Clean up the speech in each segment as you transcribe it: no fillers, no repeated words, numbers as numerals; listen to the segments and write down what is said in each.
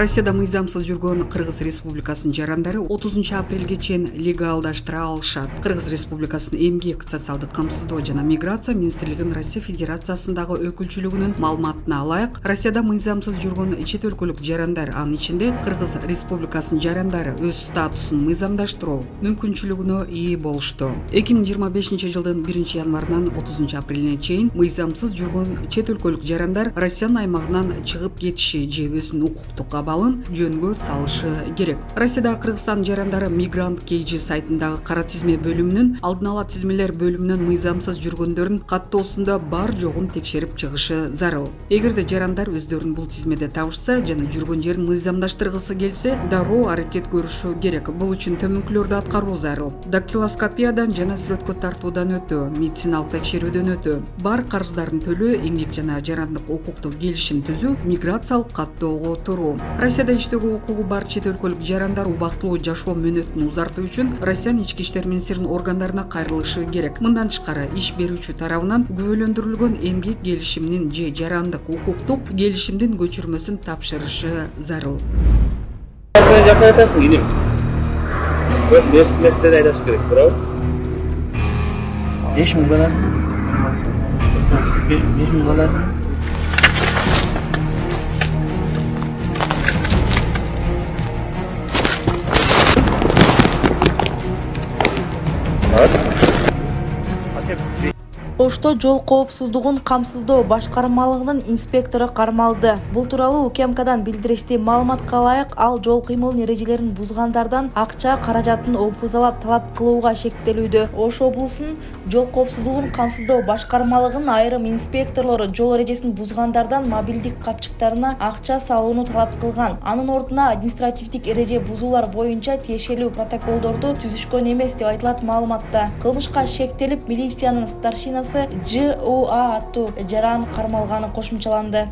Россияда мыйзамсыз жүргөн Кыргыз Республикасынын жарандары 30 апрелге чейин легалдаштыра алышат. Кыргыз Республикасынын эмгек, социалдык камсыздоо жана миграция министрлигинин Россия Федерациясындагы өкүлчүлүгүнүн маалыматына алайык, Россияда мыйзамсыз жүргөн чет өлкөлүк жарандар, анын ичинде Кыргыз Республикасынын жарандары өз статусун мыйзамдаштыруу мүмкүнчүлүгүнө ээ болушту. 2025 жылдын 1 январынан 30 апрелине чейин мыйзамсыз жүргөн чет өлкөлүк жарандар Россиянын аймагынан чыгып кетиши же өзүнүн укуктук абалын жөнгө салышы керек. Россияда Кыргызстан жарандары Мигрант KG сайтындагы кара тизме бөлүмүнүн алдын ала тизмелер бөлүмүнөн мыйзамсыз жүргөндөрдүн каттоосунда бар жогун текшерип чыгышы зарыл. Эгерде жарандар өздөрүн бул тизмеде табышса жана жүргөн жерин мыйзамдаштыргысы келсе, дароо аракет көрүшү керек. Бул үчүн төмөнкүлөрдү аткаруу зарыл. Дактилоскопиядан жана сүрөткө тартуудан өтөө, медициналык текшерүүдөн өтөө, бар карыздарын төлөө, эмгек жана жарандык укуктук келишим түзүү, миграциялык каттоого туруу. Россияда иштөөгө укугу бар чет өлкөлүк жарандар убактылуу жашоо мөөнөтүн узартуу үчүн Россиянын ички иштер министрлигинин органдарына кайрылышы керек. Мындан тышкары иш берүүчү тарабынан күбөлөндүрүлгөн эмгек келишиминин же жарандык укуктук келишимдин көчүрмөсүн тапшырышы зарыл. Ошто жол коопсуздугун камсыздоо башкармалыгынын инспектору кармалды. Бул тууралуу УКМКдан билдиришти. Маалыматка ылайык, ал жол кыймылынын эрежелерин бузгандардан акча каражатын опузалап талап кылууга шектелүүдө. Ош облусунун жол коопсуздугун камсыздоо башкармалыгынын айрым инспекторлору жол эрежесин бузгандардан мобилдик капчыктарына акча салууну талап кылган. Анын ордуна административдик эреже бузуулар боюнча тиешелүү протоколдорду түзүшкөн эмес деп айтылат маалыматта. Кылмышка шектелип, милициянын старшинасы ЖУА аттуу жаран кармалганы кошумчаланды.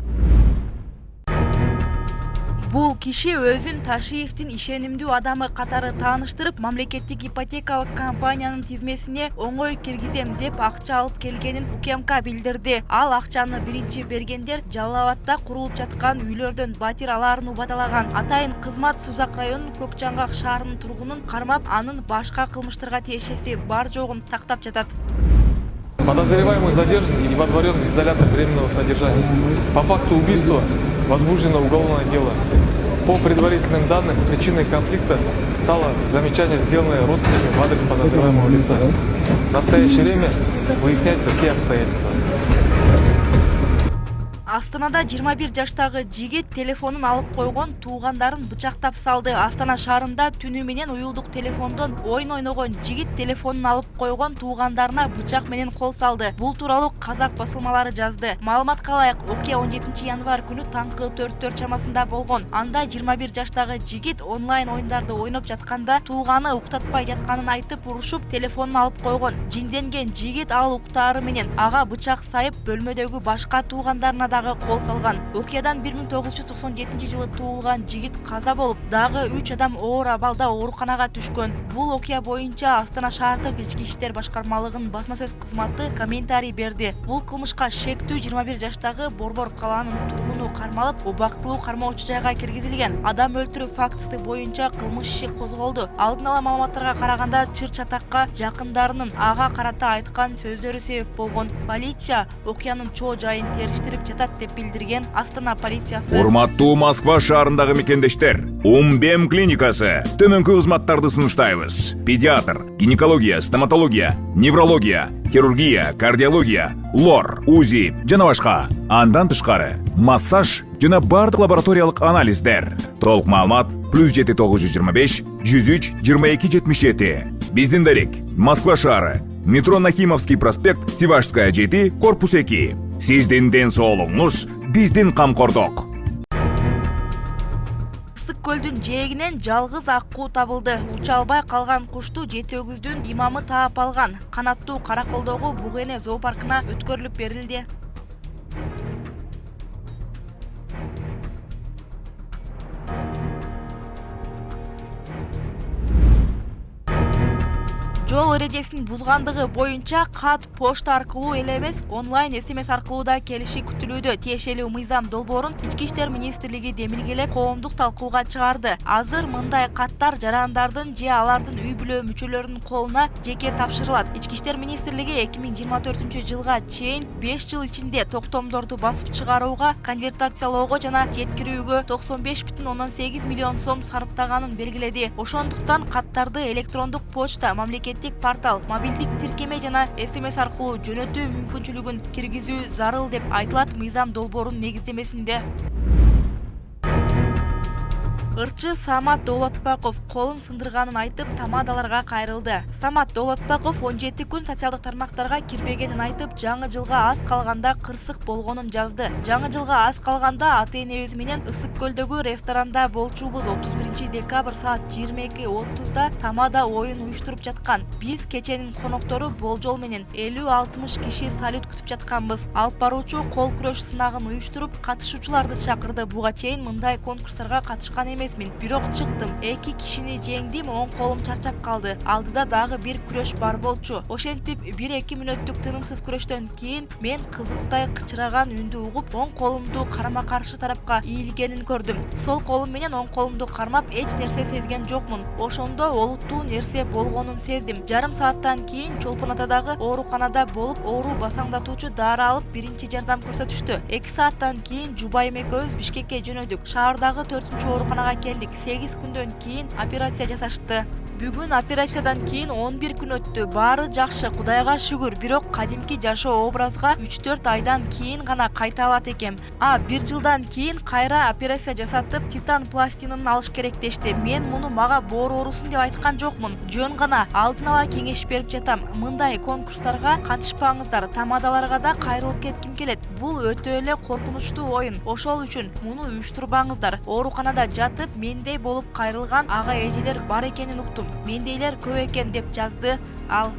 Бул киши өзүн Ташиевдин ишенимдүү адамы катары тааныштырып, мамлекеттик ипотекалык компаниянын тизмесине оңой киргизем деп акча алып келгенин УКМК билдирди. Ал акчаны биринчи бергендер Жалал Абадта курулуп жаткан үйлөрдөн батир алаарын убадалаган. Атайын кызмат Сузак районунун Көк Жаңгак шаарынын тургунун кармап, анын башка кылмыштарга тиешеси бар жогун тактап жатат. Подозреваемый задержан и водворен в изолятор временного содержания. По факту убийства возбуждено уголовное дело. По предварительным данным, причиной конфликта стало замечание, сделанное родственниками в адрес подозреваемого лица. В настоящее время выясняются все обстоятельства. Астанада 21 жаштагы жигит телефонун алып койгон туугандарын бычактап салды. Астана шаарында түнү менен уюлдук телефондон оюн ойногон жигит телефонун алып койгон туугандарына бычак менен кол салды. Бул тууралуу казак басылмалары жазды. Маалыматка ылайык, окуя 17 январь күнү таңкы 4 чамасында болгон. Анда 21 жаштагы жигит онлайн оюндарды ойноп жатканда тууганы уктатпай жатканын айтып урушуп, телефонун алып койгон. Жинденген жигит ал уктаары менен ага бычак сайып, бөлмөдөгү башка туугандарына кол салган. Окуядан 1997 жылы туулган жигит каза болуп, дагы 3 адам оор абалда ооруканага түшкөн. Бул окуя боюнча Астана шаардык ички иштер башкармалыгынын басма сөз кызматы комментарий берди. Бул кылмышка шектүү 21 жаштагы Борбор калаанын тургуну кармалып, убактылуу кармоочу жайга киргизилген. Адам өлтүрүү фактысы боюнча кылмыш иши козголду. Алдын ала маалыматтарга караганда, чыр-чатакка жакындарынын ага карата айткан сөздөрү себеп болгон. Полиция окуянын чоо жайын териштирип жатат деп билдирген Астана полициясы. Урматтуу Москва шаарындагы мекендештер, Умбем клиникасы төмөнкү кызматтарды сунуштайбыз. Педиатр, гинекология, стоматология, неврология, хирургия, кардиология, лор, УЗИ жана башка. Андан тышкары массаж жана бардык лабораториялык анализдер. Толук маалымат +7 925 103 22 77. Биздин дарек Москва шаары, метро Нахимовский проспект, Севашская 7, корпус 2. Сиздин ден соолугуңуз биздин камкордук. Ысык көлдүн жээгинен жалгыз аккуу табылды. Уча албай калган кушту жети өгүздүн имамы таап алган. Канаттуу Караколдогу Бугене зоопаркына өткөрүлүп берилди. жол эрежесин бузгандыгы боюнча кат почта аркылуу эле эмес онлайн СМС аркылуу да келиши күтүлүүдө. Тиешелүү мыйзам долбоорун Ички иштер министрлиги демилгелеп коомдук талкууга чыгарды. Азыр мындай каттар жарандардын же алардын үй бүлө мүчөлөрүнүн колуна жеке тапшырылат. Ички иштер министрлиги 2024-жылга чейин 5 жыл ичинде токтомдорду басып чыгарууга, конвертациялоого жана жеткирүүгө 95,8 миллион сом сарптаганын белгиледи. Ошондуктан каттарды электрондук почта, мамлекеттик портал, мобилдик тиркеме жана СМС аркылуу жөнөтүү мүмкүнчүлүгүн киргизүү зарыл деп айтылат мыйзам долбоорунун негиздемесинде. Ырчы Самат Доолотбаков колун сындырганын айтып тамадаларга кайрылды. Самат Доолотбаков 17 күн социалдык тармактарга кирбегенин айтып, жаңы жылга аз калганда кырсык болгонун жазды. Жаңы жылга аз калганда ата-энебиз менен Ысык көлдөгү ресторанда болчубуз. 31 декабрь саат 22:30да тамада оюн уюштуруп жаткан. Биз кеченин коноктору болжол менен 50-60 киши салют күтүп жатканбыз. Алып баруучу кол күрөш сынагын уюштуруп, катышуучуларды чакырды. Буга чейин мындай конкурстарга катышкан эмесмин. Бирок чыктым. 2 кишини жеңдим, оң колум чарчап калды. Алдыда дагы бир күрөш бар болчу. Ошентип 1-2 мүнөттүк тынымсыз күрөштөн кийин мен кызыктай кычыраган үндү угуп, оң колумду карама каршы тарапка ийилгенин көрдүм. Сол колум менен оң колумду кармап эч нерсе сезген жокмун. Ошондо олуттуу нерсе болгонун сездим. Жарым сааттан кийин Чолпон Атадагы ооруканада болуп, оору басаңдатуучу дары алып, биринчи жардам көрсөтүштү. 2 сааттан кийин жубайым экөөбүз Бишкекке жөнөдүк. Шаардагы 4-ооруканага келдик. 8 күндөн кийин операция жасашты. Бүгүн операциядан кийин 11 күн өттү. Баары жакшы, Кудайга шүгүр. Бирок кадимки жашоо образга 3-4 айдан кийин гана кайта алат экем. 1 жылдан кийин кайра операция жасатып, титан пластинын алыш керек дешти. Мен муну мага боор оорусун деп айткан жокмун. Жөн гана алдын ала кеңеш берип жатам. Мындай конкурстарга катышпаңыздар. Тамадаларга да кайрылып кетким келет. Бул өтө эле коркунучтуу оюн. Ошол үчүн муну уюштурбаңыздар. Ооруканада жатып, мендей болуп кайрылган ага эжелер бар экенин уктум. Мендейлер көп экен деп жазды ал.